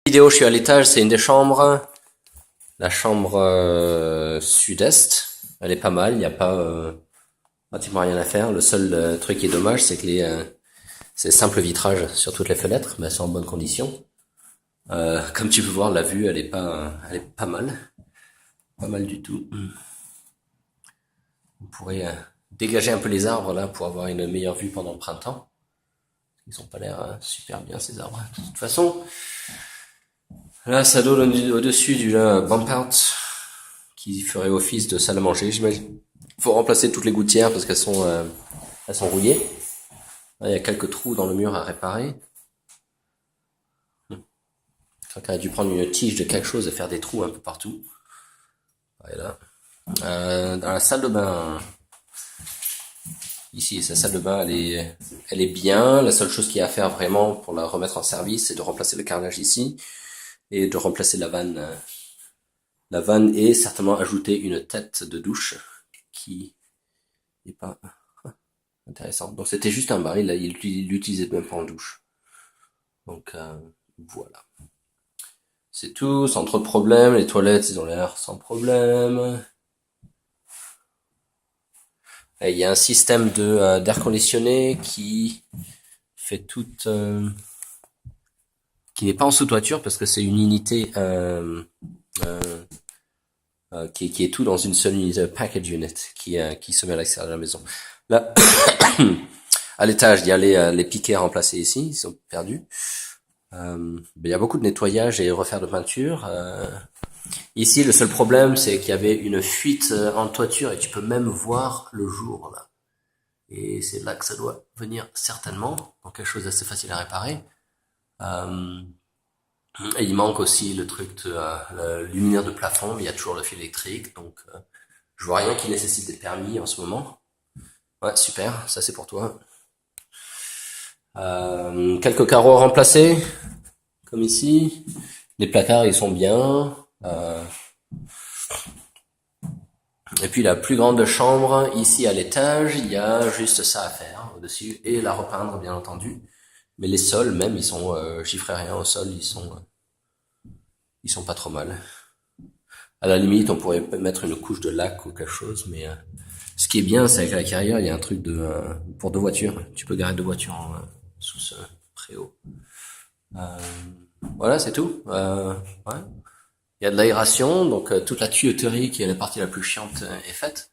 Vidéo, je suis à l'étage, c'est une des chambres. La chambre sud-est, elle est pas mal, il n'y a pas pratiquement rien à faire. Le seul truc qui est dommage, c'est que c'est simple vitrage sur toutes les fenêtres, mais elles sont en bonne condition. Comme tu peux voir, la vue, elle est pas mal du tout. On pourrait dégager un peu les arbres là pour avoir une meilleure vue pendant le printemps. Ils ont pas l'air super bien ces arbres. De toute façon, là, ça donne au-dessus du bump out qui ferait office de salle à manger, j'imagine. Faut remplacer toutes les gouttières parce elles sont rouillées. Là, il y a quelques trous dans le mur à réparer. Je crois qu'on a dû prendre une tige de quelque chose et faire des trous un peu partout. Voilà. Dans la salle de bain, ici, sa salle de bain, elle est bien. La seule chose qu'il y a à faire vraiment pour la remettre en service, c'est de remplacer le carrelage ici et de remplacer la vanne. La vanne et certainement ajouter une tête de douche qui n'est pas intéressante. Donc c'était juste un baril, là, il l'utilisait même pas en douche. Donc voilà. C'est tout, sans trop de problèmes. Les toilettes, ils ont l'air sans problème. Et il y a un système d'air conditionné qui fait toute... qui n'est pas en sous-toiture parce que c'est une unité qui est tout dans une seule unité, package unit, qui se met à l'extérieur de la maison. Là, à l'étage, il y a les piquets à remplacer ici, ils sont perdus. Il y a beaucoup de nettoyage et refaire de peinture. Ici, le seul problème, c'est qu'il y avait une fuite en toiture et tu peux même voir le jour là. Et c'est là que ça doit venir certainement. Donc quelque chose d'assez facile à réparer. Et il manque aussi le truc de la luminaire de plafond, mais il y a toujours le fil électrique, donc je vois rien qui nécessite des permis en ce moment. Ouais, super, ça c'est pour toi. Quelques carreaux à remplacer, comme ici. Les placards, ils sont bien. Et puis la plus grande chambre, ici à l'étage, il y a juste ça à faire au-dessus, et la repeindre, bien entendu. Mais les sols, même, j'y ferai rien au sol, ils sont pas trop mal. À la limite, on pourrait mettre une couche de lac ou quelque chose, mais ce qui est bien, c'est qu'à l'intérieur, il y a un truc pour deux voitures. Tu peux garer deux voitures sous ce préau. Voilà, c'est tout. Ouais. Il y a de l'aération, donc toute la tuyauterie, qui est la partie la plus chiante, est faite.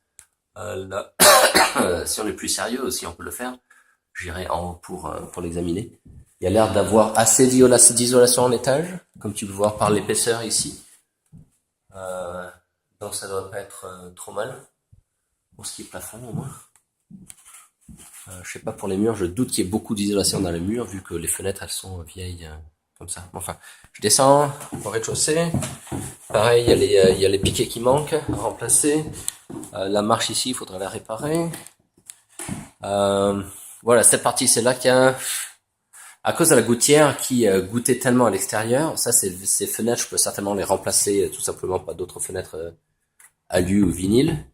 Là, si on est plus sérieux, si on peut le faire, j'irai en haut pour l'examiner. Il y a l'air d'avoir assez d'isolation en étage, comme tu peux voir par l'épaisseur ici. Donc ça doit pas être trop mal. Pour ce qui est plafond au moins. Je sais pas pour les murs, je doute qu'il y ait beaucoup d'isolation dans les murs vu que les fenêtres elles sont vieilles comme ça. Enfin, je descends au rez-de-chaussée. Pareil, il y a les piquets qui manquent à remplacer. La marche ici, il faudrait la réparer. Voilà, cette partie c'est là qu'il y a à cause de la gouttière qui goûtait tellement à l'extérieur. Ça, ces fenêtres, je peux certainement les remplacer tout simplement par d'autres fenêtres alu ou vinyle.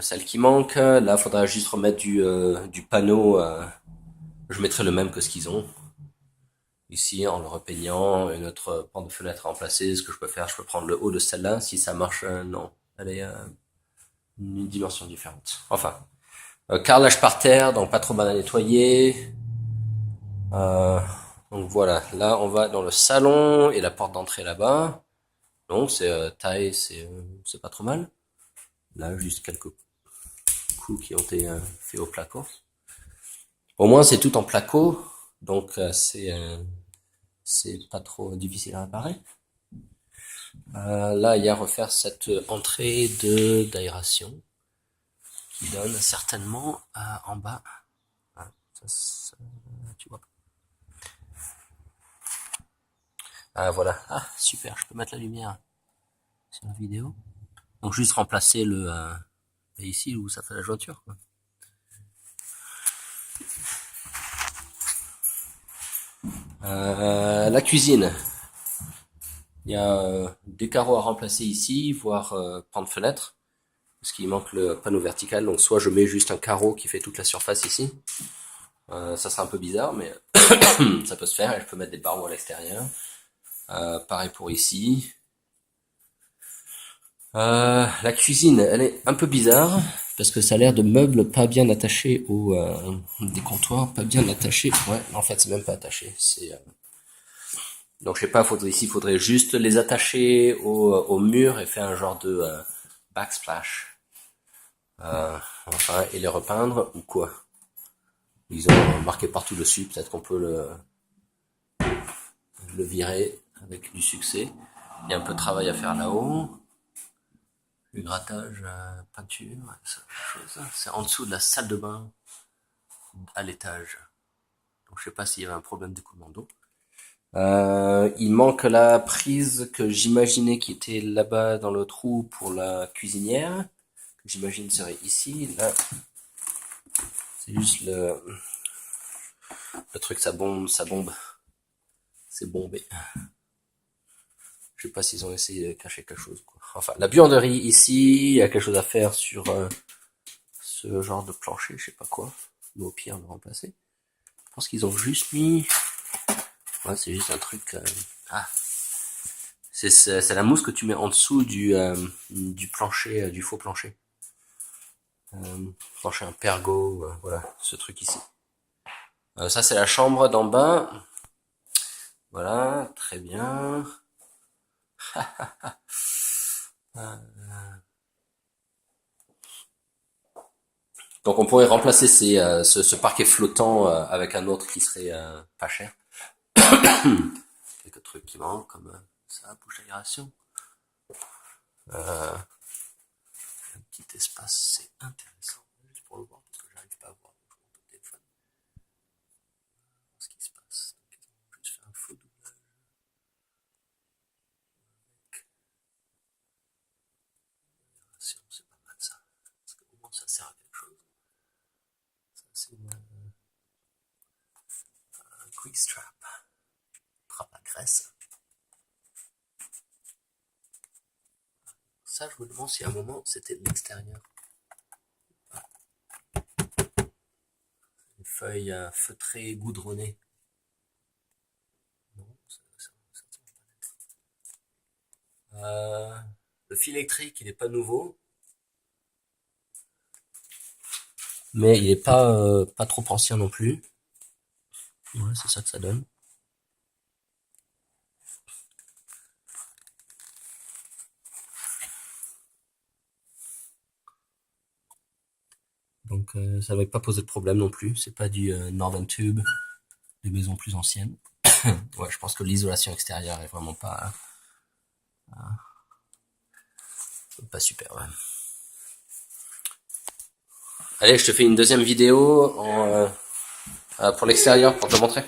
Celle qui manque, là, faudra juste remettre du panneau. Je mettrai le même que ce qu'ils ont. Ici, en le repeignant, une autre porte de fenêtre à remplacer. Ce que je peux faire, je peux prendre le haut de celle-là. Si ça marche, non. Elle est une dimension différente. Enfin, carrelage par terre, donc pas trop mal à nettoyer. Donc voilà, là, on va dans le salon et la porte d'entrée là-bas. Donc, taille, c'est pas trop mal. Là, juste quelques coups qui ont été faits au placo. Au moins, c'est tout en placo, donc c'est pas trop difficile à réparer. Là, il y a à refaire cette entrée d'aération qui donne certainement en bas. Ah, ça, tu vois. Ah, voilà. Ah, super, je peux mettre la lumière sur la vidéo. Donc, juste remplacer ici où ça fait la jointure, quoi. La cuisine. Il y a des carreaux à remplacer ici, voire prendre fenêtre, parce qu'il manque le panneau vertical. Donc soit je mets juste un carreau qui fait toute la surface ici. Ça sera un peu bizarre, mais ça peut se faire. Et je peux mettre des barreaux à l'extérieur. Pareil pour ici. La cuisine, elle est un peu bizarre parce que ça a l'air de meubles pas bien attachés au des comptoirs pas bien attachés. Ouais, en fait, c'est même pas attaché. Donc je sais pas, ici, faudrait juste les attacher au mur et faire un genre de backsplash. Enfin, et les repeindre ou quoi? Ils ont marqué partout dessus. Peut-être qu'on peut le virer avec du succès. Il y a un peu de travail à faire là-haut. Le grattage, peinture, c'est en dessous de la salle de bain à l'étage. Donc je sais pas s'il y avait un problème d'écoulement d'eau. Il manque la prise que j'imaginais qui était là-bas dans le trou pour la cuisinière. Que j'imagine serait ici. Là, c'est juste le truc, ça bombe. C'est bombé. Je sais pas s'ils ont essayé de cacher quelque chose, quoi. Enfin, la buanderie ici, il y a quelque chose à faire sur ce genre de plancher, je sais pas quoi. Mais au pire, le remplacer. Je pense qu'ils ont juste mis... Ouais, c'est juste un truc... Ah, c'est la mousse que tu mets en dessous du plancher, du faux plancher. Plancher un pergo, voilà, ce truc ici. Ça, c'est la chambre d'en bas. Voilà, très bien. Donc on pourrait remplacer ce parquet flottant avec un autre qui serait pas cher. Quelques trucs qui manquent comme ça, bouche d'aération. Un petit espace, c'est intéressant. Juste pour le voir parce que j'arrive pas à voir. Donc je monte au téléphone. Ce qui se passe. Donc ils ont juste fait un faux doublage. C'est pas mal ça. Parce qu'au moins ça sert à quelque chose. Ça c'est un quick strap. Trappe à graisse. Ça, je me demande si à un moment c'était de l'extérieur. Une feuille feutrée, goudronnée. Non, ça le fil électrique, il est pas nouveau, mais il est pas trop ancien non plus. Ouais, c'est ça que ça donne. Donc ça va pas poser de problème non plus. C'est pas du Northern Tube, des maisons plus anciennes. Ouais, je pense que l'isolation extérieure est vraiment pas super. Ouais. Allez, je te fais une deuxième vidéo pour l'extérieur pour te montrer.